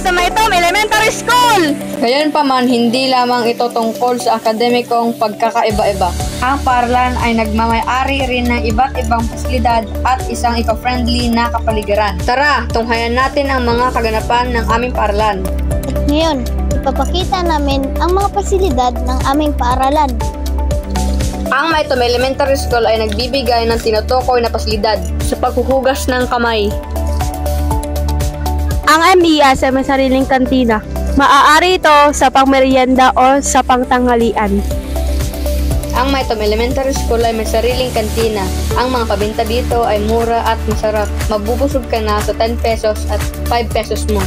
sa Maitom Elementary School! Gayon pa man, hindi lamang ito tungkol sa akademikong pagkakaiba-iba. Ang paaralan ay nagmamay-ari rin ng iba't ibang pasilidad at isang eco-friendly na kapaligiran. Tara, tunghayan natin ang mga kaganapan ng aming paaralan. At ngayon, ipapakita namin ang mga pasilidad ng aming paaralan. Ang Maitom Elementary School ay nagbibigay ng tinutukoy na pasilidad sa paghuhugas ng kamay. Ang MES ay may sariling kantina. Maaari ito sa pangmerienda o sa pangtanghalian. Ang Maitom Elementary School ay may sariling kantina. Ang mga pabinta dito ay mura at masarap. Mabubusog ka na sa 10 pesos at 5 pesos mo.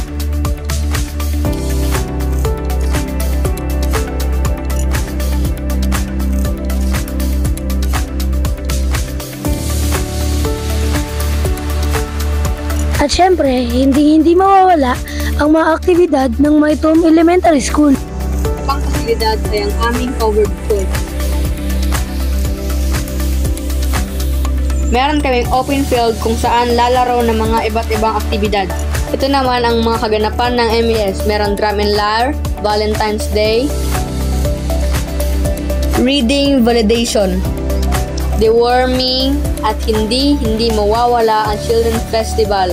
At syempre, hindi mawawala ang mga aktibidad ng Maitom Elementary School. Pangpasilidad ay ang aming covered court. Meron kaming open field kung saan lalaro ng mga iba't ibang aktibidad. Ito naman ang mga kaganapan ng MES. Meron drum and lyre, Valentine's Day, reading validation, deworming, at hindi mawawala ang Children's Festival.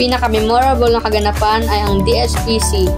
Pinaka-memorable na kaganapan ay ang DSPC,